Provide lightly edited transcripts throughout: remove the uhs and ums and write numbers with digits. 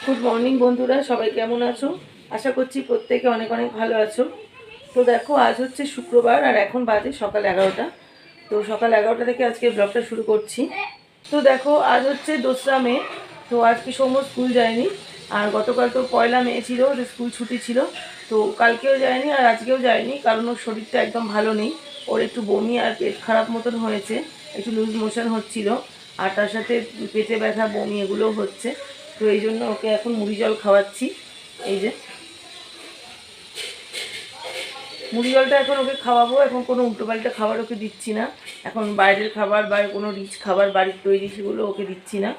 Good morning বন্ধুরা, সবাই কেমন আছো? আশা করছি প্রত্যেকে অনেক অনেক ভালো আছো। তো দেখো, আজ হচ্ছে শুক্রবার আর এখন বাজে সকাল 11টা। তো সকাল 11টা থেকে আজকে ব্লগটা শুরু করছি। তো দেখো, আজ হচ্ছে 2রা মে। তো আজকে সৌম্য স্কুল যায়নি, আর গতকাল তো 1লা মে ছিল, স্কুল ছুটি ছিল। তো কালকেও যায়নি আর আজকেও যায়নি, কারণ ওর শরীরটা একদম ভালো নেই। ওর একটু বমি আর পেট খারাপ মতন হয়েছে, একটু লুজ মোশন হচ্ছিল, আর তার সাথে পেটে ব্যথা, বমি এগুলোও হচ্ছে। তো এই জন্য ওকে এখন মুড়ি জল খাওয়াচ্ছি। এই যে মুড়ি জলটা এখন ওকে খাওয়াবো। এখন কোনো উল্টোপাল্টা খাবার ওকে দিচ্ছি না। এখন বাইরের খাবার বা কোনো রিচ খাবার বাড়ির তৈরি সেগুলো ওকে দিচ্ছি না।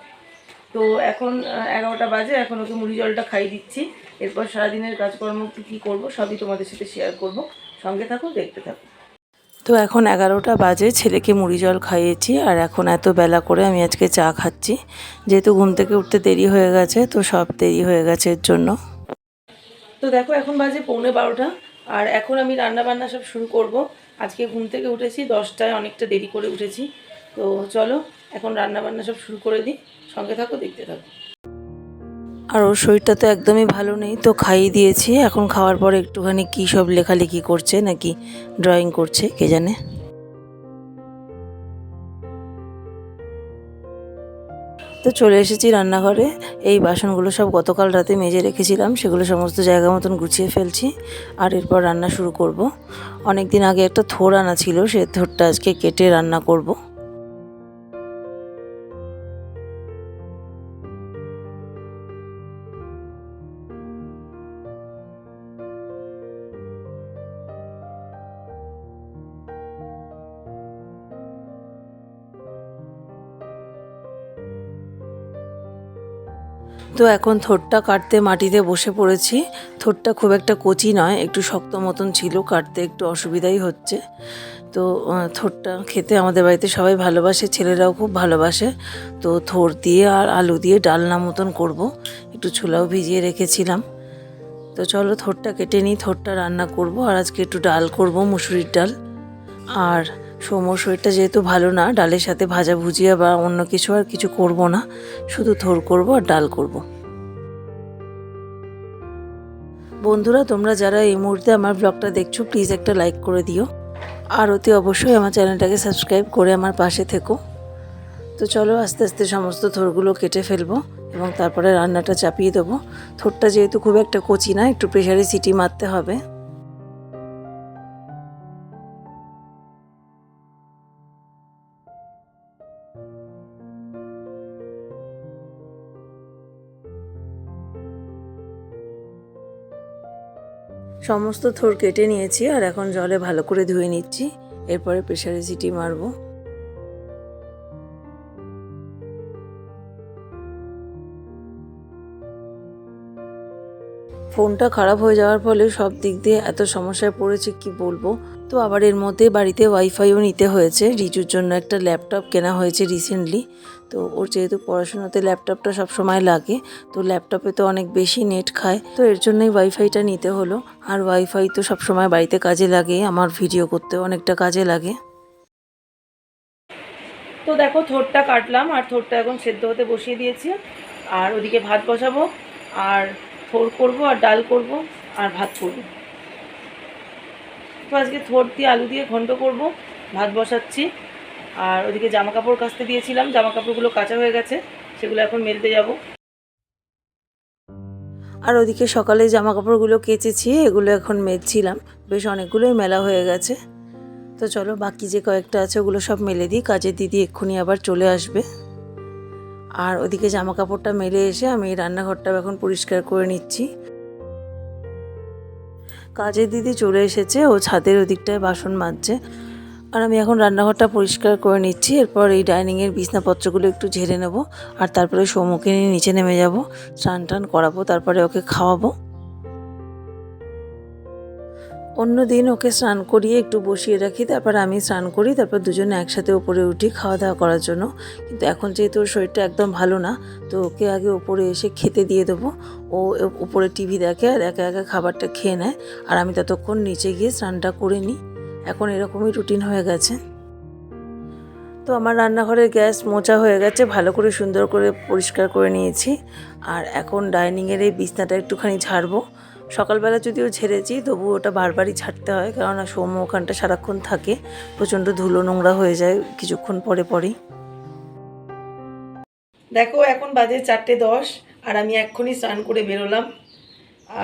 তো এখন 11টা বাজে, এখন ওকে মুড়ি জলটা খাইয়ে দিচ্ছি। এরপর সারাদিনের কাজকর্ম কী করবো সবই তোমাদের সাথে শেয়ার করব। সঙ্গে থাকো, দেখতে থাকো। তো এখন 11টা বাজে, ছেলেকে মুড়ি জল খাইয়েছি, আর এখন এত বেলা করে আমি আজকে চা খাচ্ছি। যেহেতু ঘুম থেকে উঠতে দেরি হয়ে গেছে, তো সব দেরি হয়ে গেছে এর জন্য। তো দেখো, এখন বাজে 11:45, আর এখন আমি রান্না বান্না সব শুরু করব। আজকে ঘুম থেকে উঠেছি 10টায়, অনেকটা দেরি করে উঠেছি। তো চলো এখন রান্না বান্না সব শুরু করে দিই। সঙ্গে থাকো, দেখতে থাকো। আর ওর শরীরটা তো একদমই ভালো নেই, তো খাইয়ে দিয়েছি। এখন খাওয়ার পরে একটুখানি কী সব লেখালেখি করছে নাকি ড্রয়িং করছে কে জানে। তো চলে এসেছি রান্নাঘরে। এই বাসনগুলো সব গতকাল রাতে মেজে রেখেছিলাম, সেগুলো সমস্ত জায়গা মতন গুছিয়ে ফেলছি, আর এরপর রান্না শুরু করব। অনেক দিন আগে একটা থোড় আনা ছিল, সেই থোড়টা আজকে কেটে রান্না করব। তো এখন থোড়টা কাটতে মাটিতে বসে পড়েছি। থোড়টা খুব একটা কচি নয়, একটু শক্ত মতন ছিল, কাটতে একটু অসুবিধাই হচ্ছে। তো থোড়টা খেতে আমাদের বাড়িতে সবাই ভালোবাসে, ছেলেরাও খুব ভালোবাসে। তো থোড় দিয়ে আর আলু দিয়ে ডালনা মতন করব। একটু ছোলাও ভিজিয়ে রেখেছিলাম। তো চলো থোড়টা কেটে নিই, থোড়টা রান্না করব। আর আজকে একটু ডাল করব, মুসুরির ডাল। আর সৌম্যর শরীরটা যেহেতু ভালো না, ডালের সাথে ভাজা ভুজিয়া বা অন্য কিছু আর কিছু করব না, শুধু থোড় করব আর ডাল করব। বন্ধুরা, তোমরা যারা এই মুহূর্তে আমার ব্লগটা দেখছো, প্লিজ একটা লাইক করে দিও, আর অতি অবশ্যই আমার চ্যানেলটাকে সাবস্ক্রাইব করে আমার পাশে থেকো। তো চলো আস্তে আস্তে সমস্ত থোড়গুলো কেটে ফেলবো এবং তারপরে রান্নাটা চাপিয়ে দেবো। থোড়টা যেহেতু খুব একটা কচি না, একটু প্রেসারে সিটি মারতে হবে। সমস্ত থোড় কেটে নিয়েছি, আর এখন জলে ভালো করে ধুয়ে নিচ্ছি। এরপরে প্রেসারে সিটি মারবো। ফোনটা খারাপ হয়ে যাওয়ার ফলে সব দিক দিয়ে এত সমস্যায় পড়েছে কি বলবো। তো আবার এর মধ্যে বাড়িতে ওয়াইফাইও নিতে হয়েছে। রিজুর জন্য একটা ল্যাপটপ কেনা হয়েছে রিসেন্টলি। তো ওর যেহেতু পড়াশোনাতে ল্যাপটপটা সবসময় লাগে, তো ল্যাপটপে তো অনেক বেশি নেট খায়, তো এর জন্যই ওয়াইফাইটা নিতে হলো। আর ওয়াইফাই তো সবসময় বাড়িতে কাজে লাগে, আমার ভিডিও করতেও অনেকটা কাজে লাগে। তো দেখো, থোড়টা কাটলাম আর থোড়টা এখন সেদ্ধ হতে বসিয়ে দিয়েছি। আর ওদিকে ভাত বসাবো, আর থোড় করবো আর ডাল করব আর ভাত করবো। তো আজকে থোড় দিয়ে আলু দিয়ে ঘন্ট করব, ভাত বসাচ্ছি। আর ওদিকে জামা কাপড় কাচতে দিয়েছিলাম, জামা কাপড়গুলো কাচা হয়ে গেছে, সেগুলো এখন মেলতে যাব। আর ওদিকে সকালে জামা কাপড়গুলো কেচেছি, এগুলো এখন মেলছিলাম। বেশ অনেকগুলোই মেলা হয়ে গেছে। তো চলো বাকি যে কয়েকটা আছে ওগুলো সব মেলে দিই, কাজের দিদি এক্ষুনি আবার চলে আসবে। আর ওদিকে জামা কাপড়টা মেলে এসে আমি রান্নাঘরটা এখন পরিষ্কার করে নিচ্ছি। কাজের দিদি চলে এসেছে, ও ছাদের ওদিকটায় বাসন মাজছে, আর আমি এখন রান্নাঘরটা পরিষ্কার করে নিচ্ছি। এরপর এই ডাইনিংয়ের বিছনাপত্রগুলো একটু ঝেড়ে নেব, আর তারপরে সৌম্যকে নিয়ে নিচে নেমে যাব, স্নান টান করাবো, তারপরে ওকে খাওয়াবো। অন্য দিন ওকে স্নান করিয়ে একটু বসিয়ে রাখি, তারপর আমি স্নান করি, তারপর দুজনে একসাথে ওপরে উঠি খাওয়া দাওয়া করার জন্য। কিন্তু এখন যেহেতু ওর শরীরটা একদম ভালো না, তো ওকে আগে ওপরে এসে খেতে দিয়ে দেবো। ও উপরে টিভি দেখে আর একা একা খাবারটা খেয়ে নেয়, আর আমি ততক্ষণ নিচে গিয়ে স্নানটা করে নিই। এখন এরকমই রুটিন হয়ে গেছে। তো আমার রান্নাঘরের গ্যাস মোছা হয়ে গেছে, ভালো করে সুন্দর করে পরিষ্কার করে নিয়েছি। আর এখন ডাইনিংয়ের এই বিছনাটা একটুখানি ঝাড়বো। সকালবেলা যদিও ঝেড়েছি, তবু ওটা বারবারই ছাড়তে হয়, কেননা সৌম্য ওখানটা সারাক্ষণ থাকে, প্রচণ্ড ধুলো নোংরা হয়ে যায় কিছুক্ষণ পরে পরেই। দেখো এখন বাজে 4:10, আর আমি এক্ষুনি স্নান করে বেরোলাম।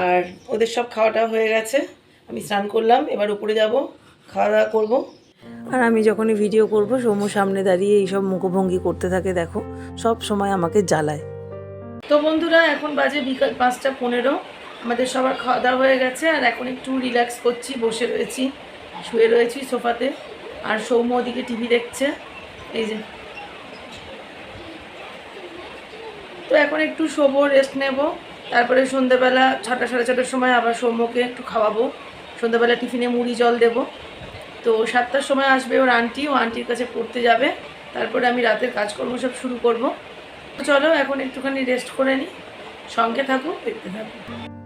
আর ওদের সব খাওয়াটা হয়ে গেছে, আমি স্নান করলাম, এবার উপরে যাব, খাওয়া দাওয়া করবো। আর আমি যখনই ভিডিও করব, সৌম্য সামনে দাঁড়িয়ে এইসব মুখভঙ্গি করতে থাকে, দেখো সব সময় আমাকে জ্বালায়। তো বন্ধুরা, এখন বাজে বিকাল 5:15, আমাদের সবার খাওয়া দাওয়া হয়ে গেছে। আর এখন একটু রিল্যাক্স করছি, বসে রয়েছি, শুয়ে রয়েছি সোফাতে। আর সৌম্য ওদিকে টিভি দেখছে, এই যে। তো এখন একটু শোবো, রেস্ট নেব, তারপরে সন্ধ্যেবেলা 6টা সাড়ে 6টার সময় আবার সৌম্যকে একটু খাওয়াবো। সন্ধ্যেবেলা টিফিনে মুড়ি জল দেবো। তো 7টার সময় আসবে ওর আন্টি, ও আন্টির কাছে পড়তে যাবে, তারপরে আমি রাতের কাজকর্ম সব শুরু করব। চলো এখন একটুখানি রেস্ট করে নিই, সঙ্গে থাকো, দেখতে থাকো।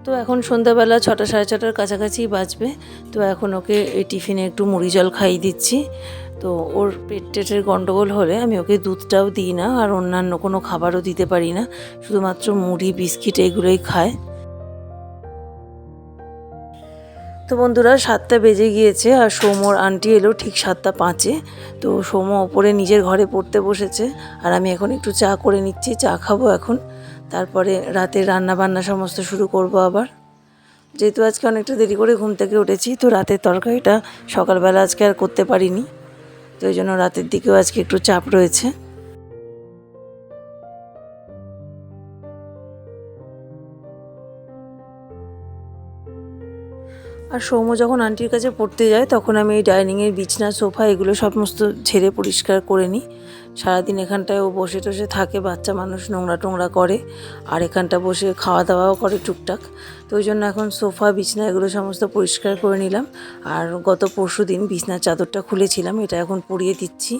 তো এখন সন্ধ্যাবেলা 6টা সাড়ে 6টার কাছাকাছি বাজবে। তো এখন ওকে এই টিফিনে একটু মুড়ি জল খাইয়ে দিচ্ছি। তো ওর পেটের গন্ডগোল হলে আমি ওকে দুধটাও দিই না, আর অন্যান্য কোনো খাবারও দিতে পারি না, শুধুমাত্র মুড়ি বিস্কিট এগুলোই খায়। তো বন্ধুরা, 7টা বেজে গিয়েছে, আর সৌম্যর আন্টি এলো ঠিক 7:05। তো সৌম্য ওপরে নিজের ঘরে পড়তে বসেছে, আর আমি এখন একটু চা করে নিচ্ছি, চা খাবো এখন। তারপরে রাতের রান্না বান্না সমস্ত শুরু করব আবার। যেহেতু আজকে অনেকটা দেরি করে ঘুম থেকে উঠেছি, তো রাতের তরকারিটা সকালবেলা আজকে আর করতে পারিনি, তো এই জন্য রাতের দিকেও আজকে একটু চাপ রয়েছে। আর সৌম্য যখন আন্টির কাছে পড়তে যায়, তখন আমি এই ডাইনিংয়ের বিছনা সোফা এগুলো সমস্ত ঝেড়ে পরিষ্কার করে নিই। সারাদিন এখানটায় ও বসে টসে থাকে, বাচ্চা মানুষ, নোংরা টোংরা করে, আর এখানটা বসে খাওয়া দাওয়াও করে টুকটাক। তো ওই জন্য এখন সোফা বিছনা এগুলো সমস্ত পরিষ্কার করে নিলাম। আর গত পরশুদিন বিছনার চাদরটা খুলেছিলাম, এটা এখন পরিয়ে দিচ্ছি।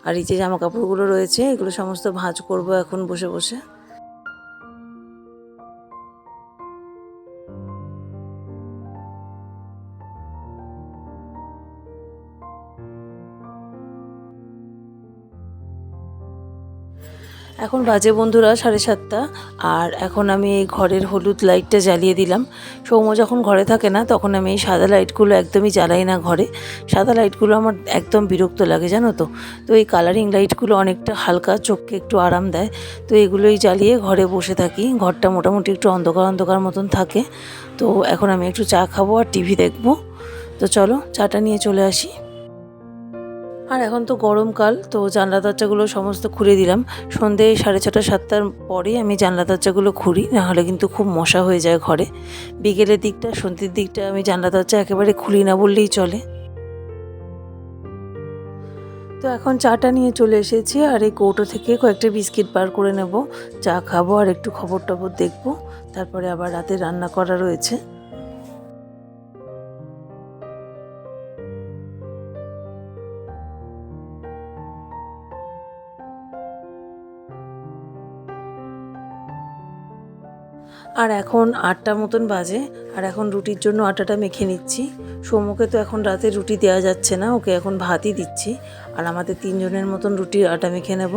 আর এই যে জামা কাপড়গুলো রয়েছে, এগুলো সমস্ত ভাঁজ করব এখন বসে বসে। এখন বাজে বন্ধুরা 7:30, আর এখন আমি এই ঘরের হলুদ লাইটটা জ্বালিয়ে দিলাম। সৌম্য যখন ঘরে থাকে না, তখন আমি এই সাদা লাইটগুলো একদমই জ্বালাই না ঘরে। সাদা লাইটগুলো আমার একদম বিরক্ত লাগে, জানো তো। তো এই কালারিং লাইটগুলো অনেকটা হালকা, চোখকে একটু আরাম দেয়। তো এগুলোই জ্বালিয়ে ঘরে বসে থাকি, ঘরটা মোটামুটি একটু অন্ধকার অন্ধকার মতন থাকে। তো এখন আমি একটু চা খাবো আর টিভি দেখবো। তো চলো চাটা নিয়ে চলে আসি। আর এখন তো গরমকাল, তো জানলা দরজাগুলো সমস্ত খুলে দিলাম। সন্ধে 6:30 7টার পরে আমি জানলা দরজাগুলো খুলি, নাহলে কিন্তু খুব মশা হয়ে যায় ঘরে। বিকেলের দিকটা, সন্ধ্যের দিকটা আমি জানলা দরজা একেবারে খুলি না বললেই চলে। তো এখন চাটা নিয়ে চলে এসেছি, আর এই কৌটো থেকে কয়েকটা বিস্কিট বার করে নেব, চা খাবো আর একটু খবর টবর দেখবো, তারপরে আবার রাতে রান্না করা রয়েছে। আর এখন 8টা মতন বাজে, আর এখন রুটির জন্য আটাটা মেখে নিচ্ছি। সৌম্যকে তো এখন রাতে রুটি দেওয়া যাচ্ছে না, ওকে এখন ভাতই দিচ্ছি। আর আমাদের 3 জনের মতন রুটির আটা মেখে নেব।